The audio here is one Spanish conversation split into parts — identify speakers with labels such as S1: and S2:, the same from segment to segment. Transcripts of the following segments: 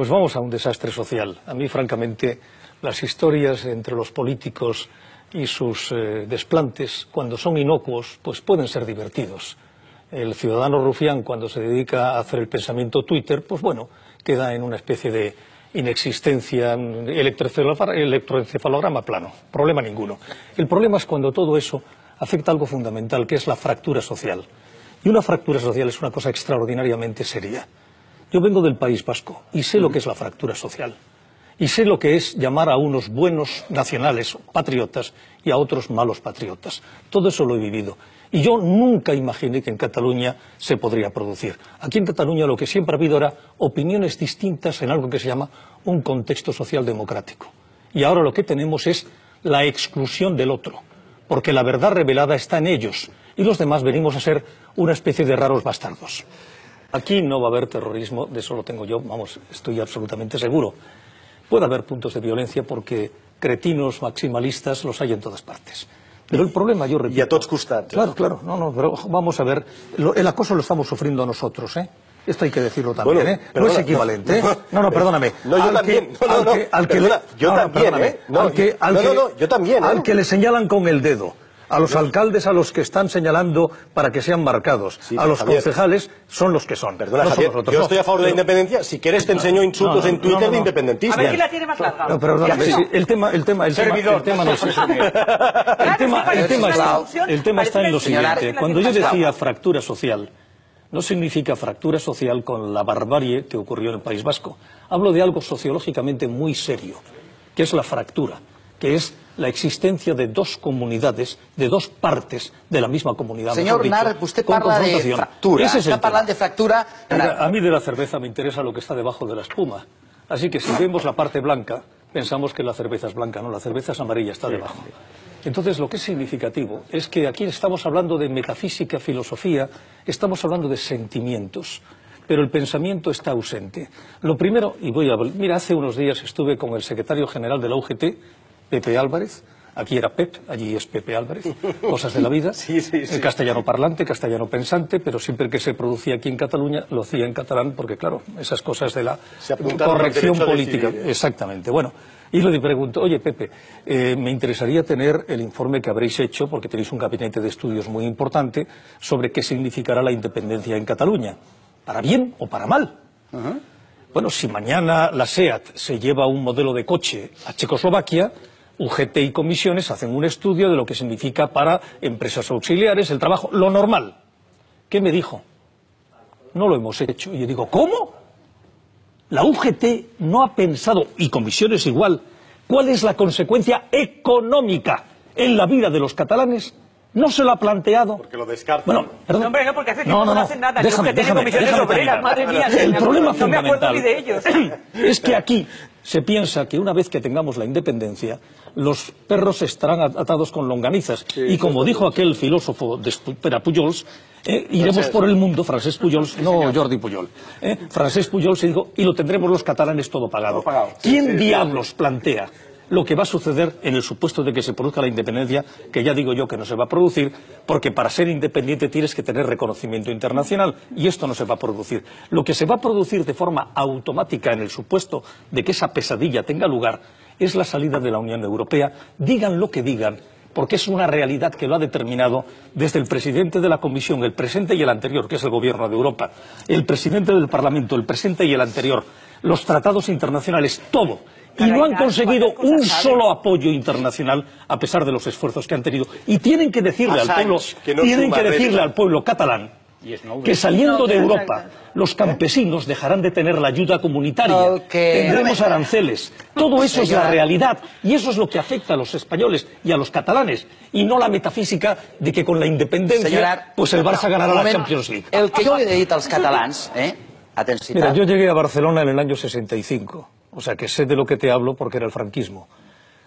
S1: Pues vamos a un desastre social. A mí, francamente, las historias entre los políticos y sus desplantes, cuando son inocuos, pues pueden ser divertidos. El ciudadano rufián, cuando se dedica a hacer el pensamiento Twitter, pues bueno, queda en una especie de inexistencia, electroencefalograma plano, problema ninguno. El problema es cuando todo eso afecta algo fundamental, que es la fractura social. Y una fractura social es una cosa extraordinariamente seria. Yo vengo del País Vasco y sé lo que es la fractura social. Y sé lo que es llamar a unos buenos nacionales, patriotas, y a otros malos patriotas. Todo eso lo he vivido. Y yo nunca imaginé que en Cataluña se podría producir. Aquí en Cataluña lo que siempre ha habido era opiniones distintas en algo que se llama un contexto social democrático. Y ahora lo que tenemos es la exclusión del otro, porque la verdad revelada está en ellos, y los demás venimos a ser una especie de raros bastardos. Aquí no va a haber terrorismo, de eso lo tengo yo, vamos, estoy absolutamente seguro. Puede haber puntos de violencia porque cretinos maximalistas los hay en todas partes. Pero el problema, yo repito...
S2: Y a tots costats.
S1: Claro, no, pero vamos a ver, el acoso lo estamos sufriendo nosotros, ¿eh? Esto hay que decirlo también,
S2: bueno,
S1: ¿eh? No es equivalente, ¿eh? No, perdóname.
S2: No, yo también. Yo también, ¿eh?
S1: Al que le señalan con el dedo, a los alcaldes a los que están señalando para que sean marcados, sí, a los concejales son los que son.
S2: Perdona, Javier, nosotros, yo estoy a favor de la independencia. Si quieres te enseño insultos en Twitter de independentistas.
S3: A ver quién la tiene más larga.
S1: No, perdóname, sí, el tema no es eso. El tema está en lo siguiente. Cuando yo decía fractura social, no significa fractura social con la barbarie que ocurrió en el País Vasco. Hablo de algo sociológicamente muy serio, que es la fractura, que es la existencia de dos comunidades, de dos partes de la misma comunidad.
S4: Señor Nar, usted parla de fractura. Está hablando de fractura.
S1: A mí de la cerveza me interesa lo que está debajo de la espuma. Así que si vemos la parte blanca, pensamos que la cerveza es blanca, no, la cerveza es amarilla, está debajo. Entonces, lo que es significativo es que aquí estamos hablando de metafísica, filosofía, estamos hablando de sentimientos, pero el pensamiento está ausente. Lo primero, y mira, hace unos días estuve con el secretario general de la UGT, Pepe Álvarez, aquí era Pep, allí es Pepe Álvarez, cosas de la vida,
S2: sí.
S1: Castellano parlante, castellano pensante, pero siempre que se producía aquí en Cataluña lo hacía en catalán, porque claro, esas cosas de la corrección política. Exactamente, bueno, y le pregunto, oye Pepe, me interesaría tener el informe que habréis hecho, porque tenéis un gabinete de estudios muy importante, sobre qué significará la independencia en Cataluña, para bien o para mal. Bueno, si mañana la SEAT se lleva un modelo de coche a Checoslovaquia, UGT y comisiones hacen un estudio de lo que significa para empresas auxiliares, el trabajo, lo normal. ¿Qué me dijo? No lo hemos hecho. Y yo digo, ¿cómo? La UGT no ha pensado, y comisiones igual, cuál es la consecuencia económica en la vida de los catalanes. No se lo ha planteado.
S2: Porque lo descartan.
S1: Bueno, perdón.
S3: No, hombre, no, porque hace tiempo no hacen nada.
S1: Déjame,
S3: comisiones obreras, madre mía.
S1: El problema fundamental
S3: no me acuerdo ni de ellos.
S1: Es que aquí se piensa que una vez que tengamos la independencia, los perros estarán atados con longanizas. Sí, y como dijo aquel filósofo de Pujols, iremos por el mundo, Francesc Pujols, no Jordi Pujol, Francesc Pujols dijo, y lo tendremos los catalanes todo pagado. ¿Quién diablos plantea lo que va a suceder en el supuesto de que se produzca la independencia, que ya digo yo que no se va a producir, porque para ser independiente tienes que tener reconocimiento internacional, y esto no se va a producir. Lo que se va a producir de forma automática en el supuesto de que esa pesadilla tenga lugar es la salida de la Unión Europea, digan lo que digan, porque es una realidad que lo ha determinado desde el presidente de la Comisión, el presente y el anterior, que es el Gobierno de Europa, el presidente del Parlamento, el presente y el anterior, los tratados internacionales, todo. Y no han conseguido un solo apoyo internacional a pesar de los esfuerzos que han tenido. Y tienen que decirle al pueblo catalán que saliendo de Europa los campesinos dejarán de tener la ayuda comunitaria, tendremos aranceles. Todo eso es la realidad y eso es lo que afecta a los españoles y a los catalanes y no la metafísica de que con la independencia pues el Barça ganará la Champions League.
S4: El que jo li he dit als catalans,
S1: Mira, yo llegué a Barcelona en el año 65. O sea, que sé de lo que te hablo porque era el franquismo.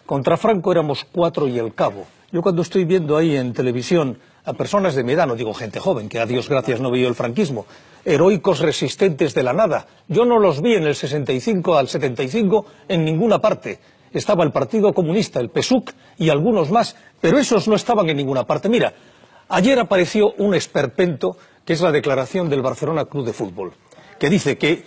S1: Contra Franco éramos 4 y el cabo. Yo cuando estoy viendo ahí en televisión a personas de mi edad, no digo gente joven, que a Dios gracias no vio el franquismo, heroicos resistentes de la nada, yo no los vi en el 65 al 75 en ninguna parte. Estaba el Partido Comunista, el PSUC y algunos más, pero esos no estaban en ninguna parte. Mira, ayer apareció un esperpento, que es la declaración del Barcelona Club de Fútbol, que dice que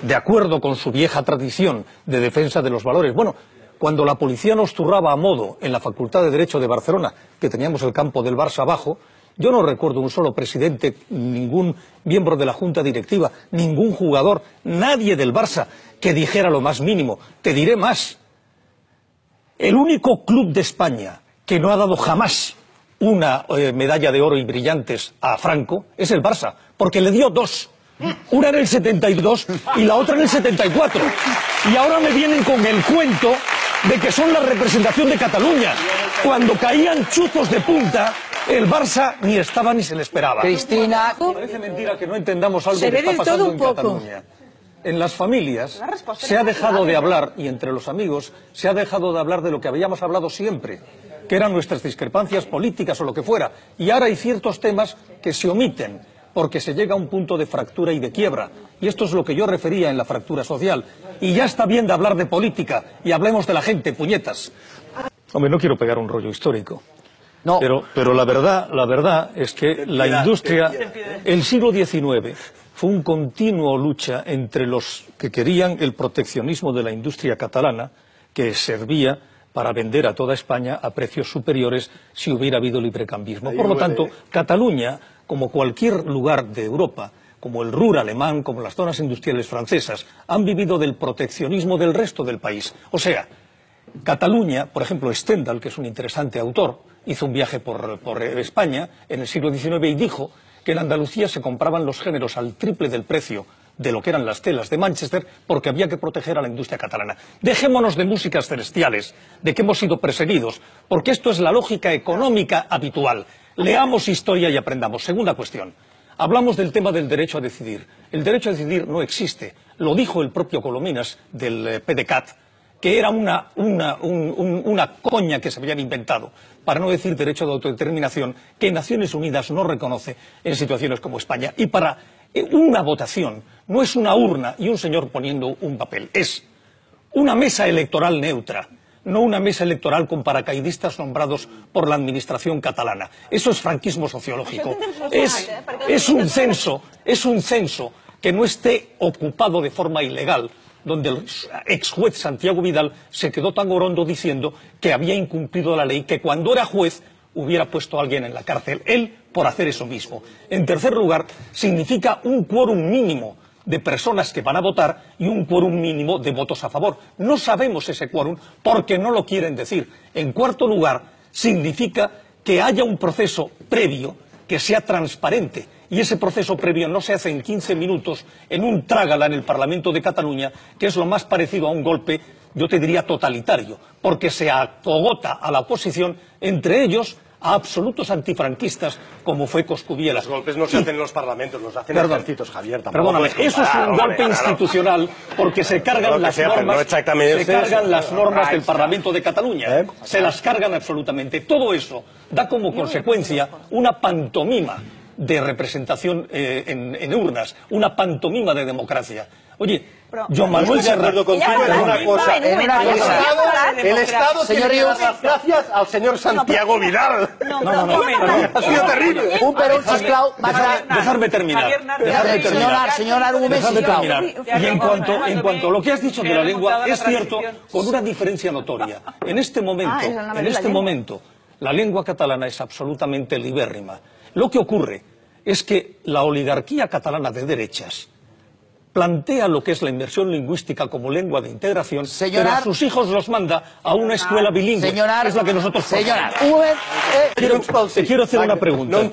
S1: de acuerdo con su vieja tradición de defensa de los valores. Bueno, cuando la policía nos zurraba a modo en la Facultad de Derecho de Barcelona, que teníamos el campo del Barça abajo, yo no recuerdo un solo presidente, ningún miembro de la Junta Directiva, ningún jugador, nadie del Barça que dijera lo más mínimo. Te diré más. El único club de España que no ha dado jamás una medalla de oro y brillantes a Franco es el Barça, porque le dio dos. Una en el 72 y la otra en el 74. Y ahora me vienen con el cuento de que son la representación de Cataluña. Cuando caían chuzos de punta, el Barça ni estaba ni se le esperaba.
S4: Cristina...
S1: Parece mentira que no entendamos algo que está pasando en Cataluña. En las familias se ha dejado de hablar, y entre los amigos, se ha dejado de hablar de lo que habíamos hablado siempre, que eran nuestras discrepancias políticas o lo que fuera. Y ahora hay ciertos temas que se omiten, porque se llega a un punto de fractura y de quiebra. Y esto es lo que yo refería en la fractura social. Y ya está bien de hablar de política, y hablemos de la gente, puñetas. Hombre, no quiero pegar un rollo histórico. No. Pero la verdad es que la industria, el siglo XIX, fue un continuo lucha entre los que querían el proteccionismo de la industria catalana, que servía para vender a toda España a precios superiores si hubiera habido librecambismo. Por lo tanto, Cataluña, como cualquier lugar de Europa, como el Ruhr alemán, como las zonas industriales francesas, han vivido del proteccionismo del resto del país. O sea, Cataluña, por ejemplo, Stendhal, que es un interesante autor, hizo un viaje por España en el siglo XIX y dijo que en Andalucía se compraban los géneros al triple del precio de lo que eran las telas de Manchester porque había que proteger a la industria catalana. Dejémonos de músicas celestiales, de que hemos sido perseguidos, porque esto es la lógica económica habitual. Leamos historia y aprendamos. Segunda cuestión. Hablamos del tema del derecho a decidir. El derecho a decidir no existe. Lo dijo el propio Colominas del PDeCAT, que era una coña que se habían inventado, para no decir derecho de autodeterminación, que Naciones Unidas no reconoce en situaciones como España. Y para una votación no es una urna y un señor poniendo un papel, es una mesa electoral neutra, no una mesa electoral con paracaidistas nombrados por la administración catalana. Eso es franquismo sociológico. Es un censo que no esté ocupado de forma ilegal, donde el ex juez Santiago Vidal se quedó tan orondo diciendo que había incumplido la ley, que cuando era juez hubiera puesto a alguien en la cárcel, él por hacer eso mismo. En tercer lugar, significa un quórum mínimo de personas que van a votar y un quórum mínimo de votos a favor. No sabemos ese quórum porque no lo quieren decir. En cuarto lugar, significa que haya un proceso previo que sea transparente. Y ese proceso previo no se hace en 15 minutos en un trágala en el Parlamento de Cataluña, que es lo más parecido a un golpe, yo te diría totalitario, porque se acogota a la oposición, entre ellos a absolutos antifranquistas, como fue Coscubiela.
S2: Los golpes no se hacen en los parlamentos, los hacen en ejércitos, Javier.
S1: Perdóname, eso es un golpe institucional, porque se cargan las normas del Parlamento de Cataluña. Se las cargan absolutamente. Todo eso da como consecuencia una pantomima de representación en urnas, una pantomima de democracia. Oye, Joan Manuel Serrat,
S2: en una cosa. El Estado tiene que dar las gracias al señor Santiago Vidal.
S1: No.
S2: Ha sido terrible.
S4: Un perón, sisplau.
S1: Dejarme terminar.
S4: Señor Argument, sisplau.
S1: Y en cuanto a lo que has dicho de la lengua, es cierto, con una diferencia notoria. En este momento, la lengua catalana es absolutamente libérrima. Lo que ocurre es que la oligarquía catalana de derechas plantea lo que es la inmersión lingüística como lengua de integración, pero a sus hijos los manda a una escuela bilingüe, que es la que nosotros te quiero hacer una pregunta. Tú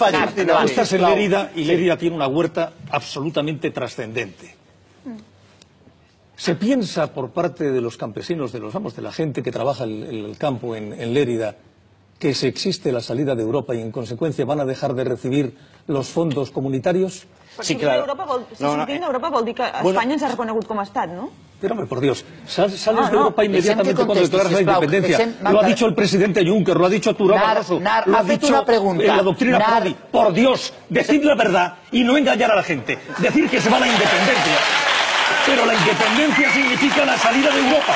S1: estás en Lérida y Lérida tiene una huerta absolutamente trascendente. Se piensa por parte de los campesinos, de la gente que trabaja el campo en Lérida, que si existe la salida de Europa y en consecuencia van a dejar de recibir los fondos comunitarios?
S5: Sí, claro. Europa vol dir que Espanya ens ha reconegut com a estat, ¿no?
S1: Pero, hombre, por Dios, sales de Europa inmediatamente cuando declaras la independencia. Lo ha dicho el presidente Juncker, lo ha dicho Turó Barroso, lo ha dicho en la doctrina Prodi. Por Dios, decid la verdad y no engañar a la gente. Decir que se va a la independencia. Pero la independencia significa la salida de Europa.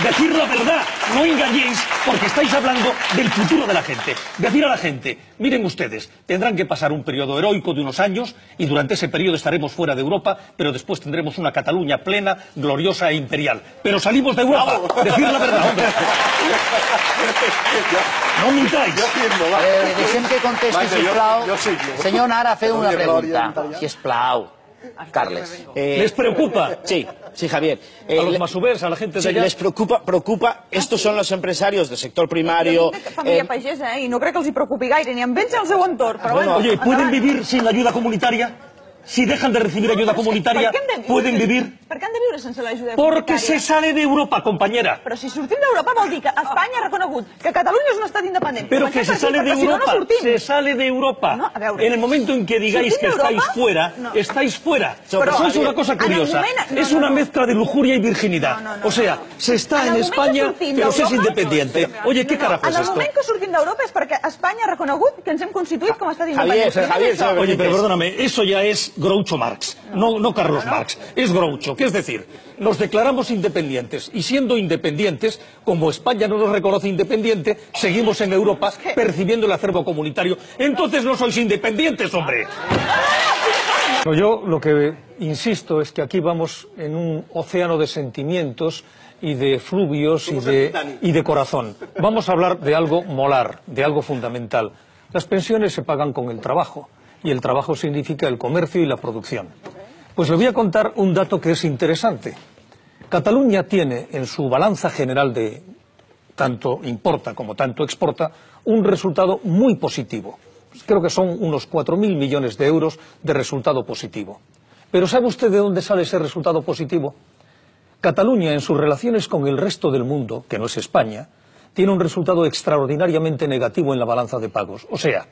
S1: decir la verdad, no engañéis, porque estáis hablando del futuro de la gente. Decir a la gente, miren ustedes, tendrán que pasar un periodo heroico de unos años y durante ese periodo estaremos fuera de Europa, pero después tendremos una Cataluña plena, gloriosa e imperial. Pero salimos de Europa, decir la verdad, hombre. No mintáis.
S4: Deixem que contesti, sisplau. Senyor Nara, feu una pregunta, sisplau. Carles.
S1: ¿Les preocupa?
S6: Sí, Javier.
S1: A los masovers, a la gente de allá.
S6: Les preocupa. Estos son los empresarios del sector primario.
S5: Família pagesa, i no crec que els hi preocupi gaire, ni amb ells ni al seu entorn. Però bueno,
S1: oye, ¿pueden vivir sin la ayuda comunitaria? Si dejan de recibir ayuda comunitaria, ¿pueden vivir?
S5: Per què han de viure sense l'ajuda
S1: Porque
S5: comunitària?
S1: se sale de Europa, compañera.
S5: Però si sortim d'Europa vol dir que Espanya ha reconegut que Catalunya és un estat independent.
S1: Pero que se sale de Europa, se sale de Europa.
S5: No, a veure.
S1: En el momento en que digáis que estáis fuera, estáis fuera. Pero sois una cosa curiosa. Es una mezcla de lujuria y virginidad. O sea, se está en España, pero se es independiente. Oye, ¿qué carajo es
S5: esto? En
S1: esto?
S5: el moment que sortim d'Europa és perquè Espanya ha reconegut que ens hem constituït com a estat independent.
S1: Oye, pero perdóname, eso ya es Groucho Marx. No Carlos Marx, es Groucho, que es decir, nos declaramos independientes y siendo independientes, como España no nos reconoce independiente, seguimos en Europa percibiendo el acervo comunitario. Entonces no sois independientes, hombre. Yo lo que insisto es que aquí vamos en un océano de sentimientos y de fluvios y de corazón. Vamos a hablar de algo molar, de algo fundamental. Las pensiones se pagan con el trabajo. Y el trabajo significa el comercio y la producción. Pues le voy a contar un dato que es interesante. Cataluña tiene en su balanza general de tanto importa como tanto exporta un resultado muy positivo. Creo que son unos 4.000 millones de euros de resultado positivo. Pero ¿sabe usted de dónde sale ese resultado positivo? Cataluña, en sus relaciones con el resto del mundo, que no es España, tiene un resultado extraordinariamente negativo en la balanza de pagos. O sea,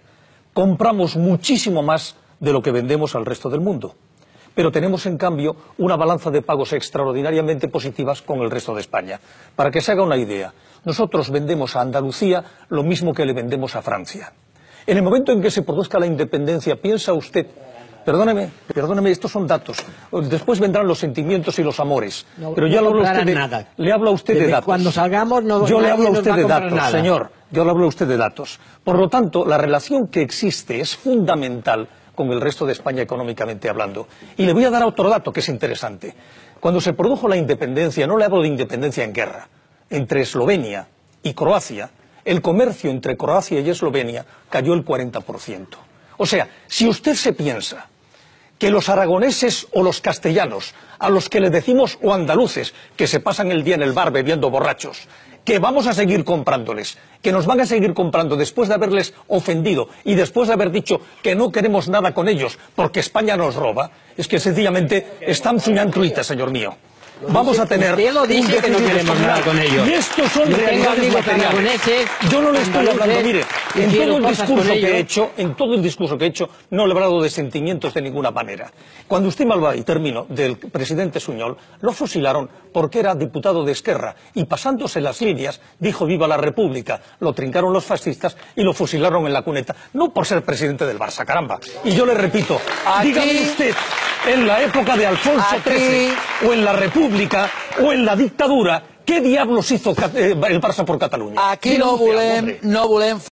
S1: compramos muchísimo más de lo que vendemos al resto del mundo. Pero tenemos, en cambio, una balanza de pagos extraordinariamente positivas con el resto de España. Para que se haga una idea, nosotros vendemos a Andalucía lo mismo que le vendemos a Francia. En el momento en que se produzca la independencia, piensa usted... Perdóneme, estos son datos. Después vendrán los sentimientos y los amores.
S7: No,
S1: pero yo
S7: no
S1: le hablo a usted de datos.
S7: Cuando salgamos
S1: yo le hablo a usted de datos, señor. Yo le hablo a usted de datos. Por lo tanto, la relación que existe es fundamental con el resto de España económicamente hablando. Y le voy a dar otro dato que es interesante. Cuando se produjo la independencia, no le hablo de independencia en guerra, entre Eslovenia y Croacia, el comercio entre Croacia y Eslovenia cayó el 40%. O sea, si usted se piensa que los aragoneses o los castellanos, a los que le decimos o andaluces, que se pasan el día en el bar bebiendo borrachos, que vamos a seguir comprándoles, que nos van a seguir comprando después de haberles ofendido y después de haber dicho que no queremos nada con ellos porque España nos roba, es que sencillamente están soñando, señor mío. Vamos a tener
S7: que no queremos nada con ellos.
S1: Y estos son realidades materiales. Yo no le estoy hablando, mire, en todo el discurso que he hecho, no le he hablado de sentimientos de ninguna manera. Cuando usted me habla, y termino, del presidente Suñol, lo fusilaron porque era diputado de Esquerra y pasándose las líneas dijo viva la República, lo trincaron los fascistas y lo fusilaron en la cuneta, no por ser presidente del Barça, caramba. Y yo le repito, dígame usted, en la época de Alfonso XIII o en la República o en la dictadura, ¿qué diablos hizo el Barça por Cataluña?
S4: Aquí no volem